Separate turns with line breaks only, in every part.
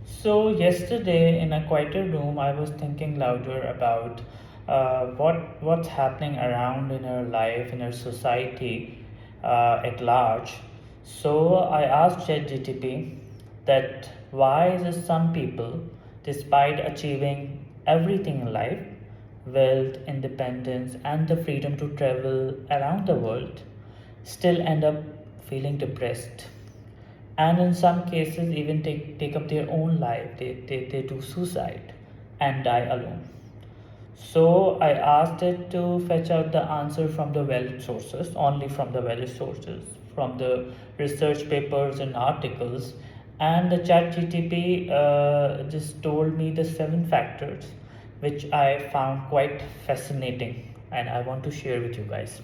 So yesterday in a quieter room, I was thinking louder about what's happening around in our life, in our society at large. So I asked ChatGTP that why is it some people, despite achieving everything in life, wealth, independence, and the freedom to travel around the world, still end up feeling depressed, and in some cases even take up their own life. They do suicide and die alone. So I asked it to fetch out the answer from the valid sources, only from the valid sources, from the research papers and articles. And the chat gtp just told me the 7 factors which I found quite fascinating, and I want to share with you guys.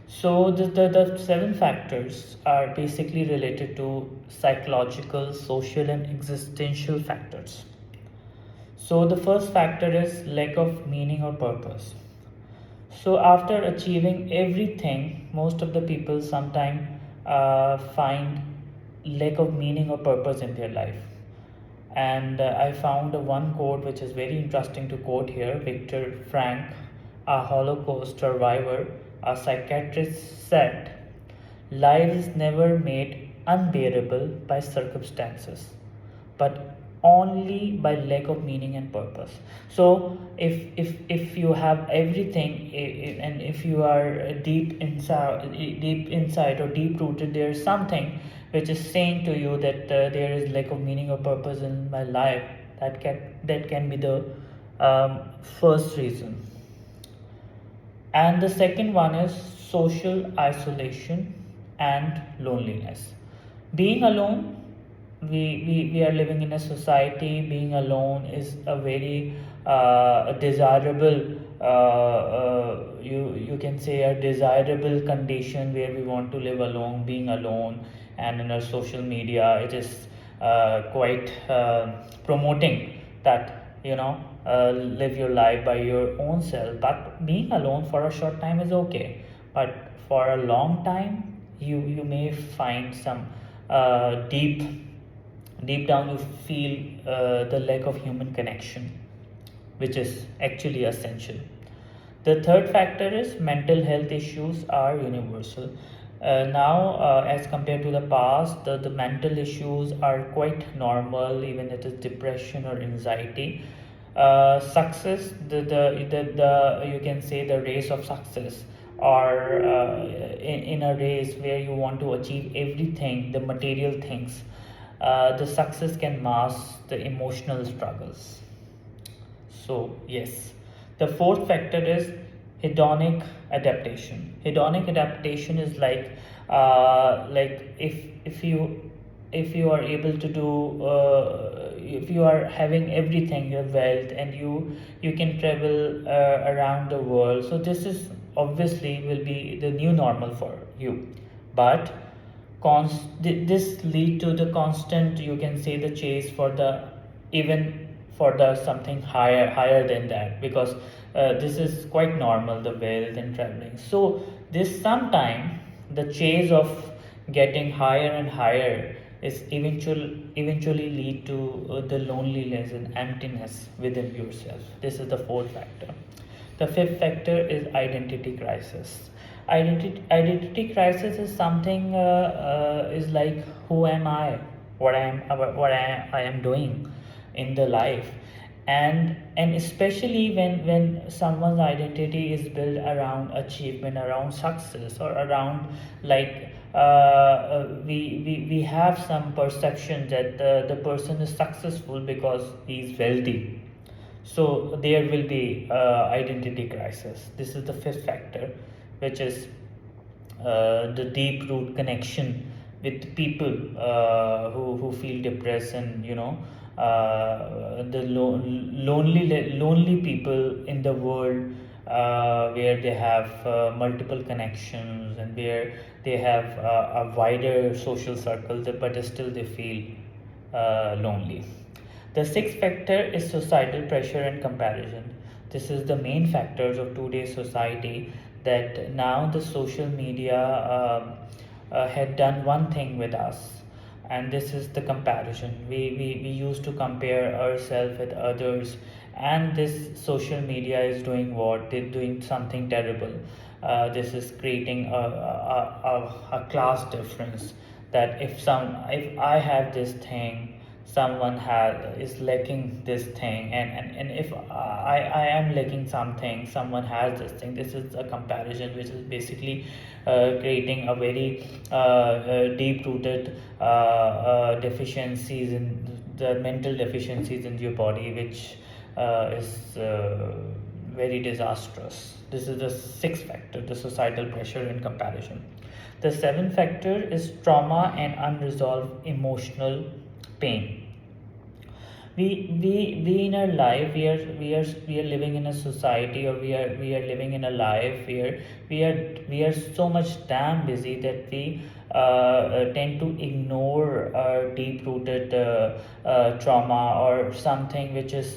So the 7 factors are basically related to psychological, social, and existential factors. So the first factor is lack of meaning or purpose. So after achieving everything, most of the people sometimes find lack of meaning or purpose in their life. And I found one quote which is very interesting to quote here. Viktor Frank, a Holocaust survivor, a psychiatrist, said, "Life is never made unbearable by circumstances, but only by lack of meaning and purpose." So if you have everything, and if you are deep inside or deep rooted, there is something which is saying to you that there is lack of meaning or purpose in my life. That can be the first reason. And the second one is social isolation and loneliness. Being alone, we are living in a society. Being alone is a very desirable, you can say, a desirable condition where we want to live alone, being alone. And in our social media, it is quite promoting that, live your life by your own self. But being alone for a short time is okay, but for a long time, you may find some deep down you feel the lack of human connection, which is actually essential. The third factor is mental health issues are universal. Now, as compared to the past, the mental issues are quite normal, even it is depression or anxiety. Success, the you can say the race of success, or in a race where you want to achieve everything, the material things, the success can mask the emotional struggles. So, yes. The fourth factor is hedonic adaptation. Hedonic adaptation is like if you are able to do, if you are having everything, your wealth, and you can travel around the world. So this is obviously will be the new normal for you. But this lead to the constant, you can say, the chase for the, even for the something higher than that, because this is quite normal, the wealth and traveling. So this sometime the chase of getting higher and higher is eventually lead to the loneliness and emptiness within yourself. This is the fourth factor. The fifth factor is identity crisis. Identity crisis is something, is like, who am I? What I am doing in the life. And especially when someone's identity is built around achievement, around success, or around, like, we have some perception that the person is successful because he's wealthy. So there will be identity crisis. This is the fifth factor, which is the deep root connection with people who feel depressed, and the lonely people in the world, where they have multiple connections, and where they have a wider social circle, but still they feel lonely. The sixth factor is societal pressure and comparison. This is the main factors of today's society, that now the social media had done one thing with us, and this is the comparison. We used to compare ourselves with others, and this social media is doing what? They're doing something terrible. This is creating a class difference, that if I have this thing, someone is lacking this thing, and if I am lacking something, someone has this thing. This is a comparison which is basically creating a very deep rooted deficiencies in the mental deficiencies in your body, which is very disastrous. This is the sixth factor, the societal pressure and comparison. The seventh factor is trauma and unresolved emotional pain. We in our life, we are living in a society, or we are living in a life where we are so much damn busy that we tend to ignore our deep rooted trauma, or something which is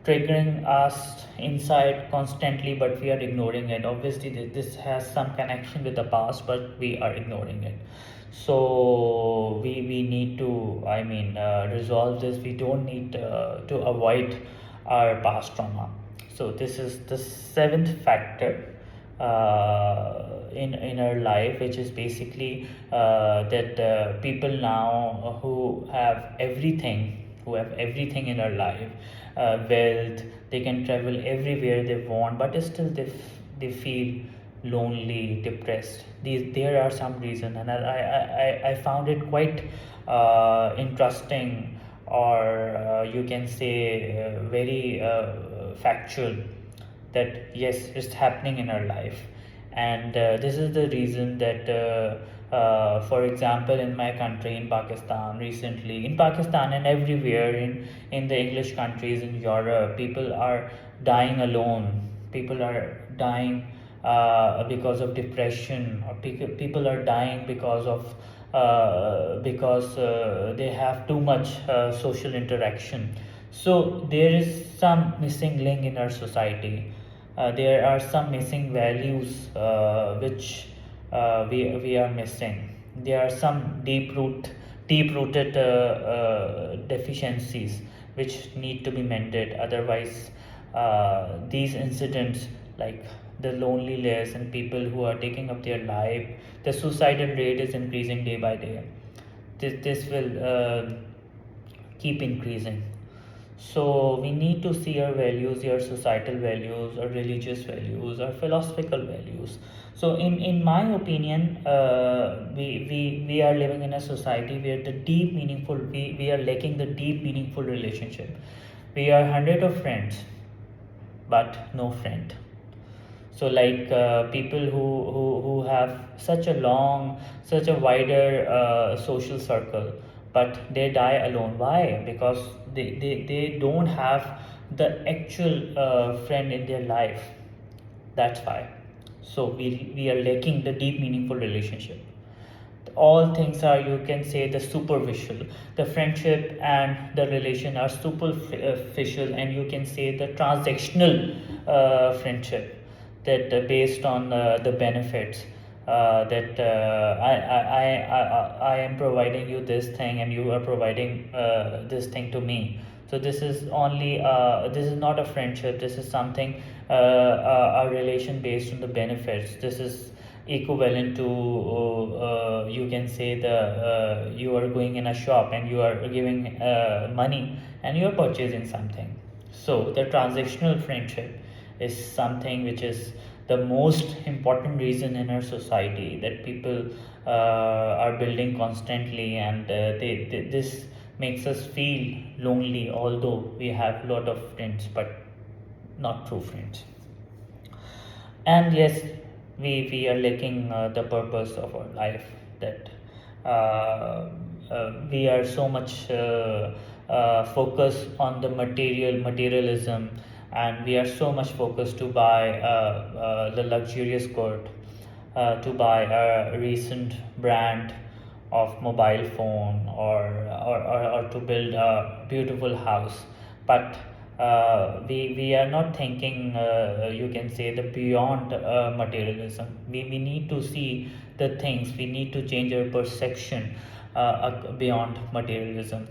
triggering us inside constantly, but we are ignoring it. Obviously this has some connection with the past, but we are ignoring it. So we need to, resolve this. We don't need to avoid our past trauma. So this is the seventh factor in our life, which is basically that people now who have everything in our life, wealth, they can travel everywhere they want, but still they feel lonely, depressed. There are some reason, and I found it quite interesting, or you can say very factual, that yes, it's happening in our life. And this is the reason that for example, in my country, in Pakistan, recently, in Pakistan and everywhere in the English countries, in Europe, people are dying alone. People are dying because of depression, or people are dying because they have too much social interaction. So there is some missing link in our society. There are some missing values which we are missing. There are some deep rooted deficiencies which need to be mended. Otherwise, these incidents, like the loneliness and people who are taking up their life, the suicidal rate is increasing day by day. This will keep increasing. So we need to see our values, our societal values, our religious values, our philosophical values. So in my opinion, we are living in a society where we are lacking the deep meaningful relationship. We are hundred of friends, but no friend. So like people who have such a wider social circle, but they die alone. Why? Because they don't have the actual friend in their life. That's why. So we are lacking the deep meaningful relationship. All things are, you can say, the superficial. The friendship and the relation are superficial, and you can say the transactional friendship, that based on the benefits, that I am providing you this thing, and you are providing this thing to me. So this is not a friendship. This is something, a relation based on the benefits. This is equivalent to you can say the you are going in a shop and you are giving money and you are purchasing something. So the transactional friendship is something which is the most important reason in our society, that people are building constantly, and this makes us feel lonely, although we have a lot of friends, but not true friends. And yes, we are lacking the purpose of our life, that we are so much focused on the materialism, and we are so much focused to buy the luxurious good, to buy a recent brand of mobile phone, or to build a beautiful house. But We are not thinking, you can say, the beyond materialism. We need to see the things, we need to change our perception beyond materialism.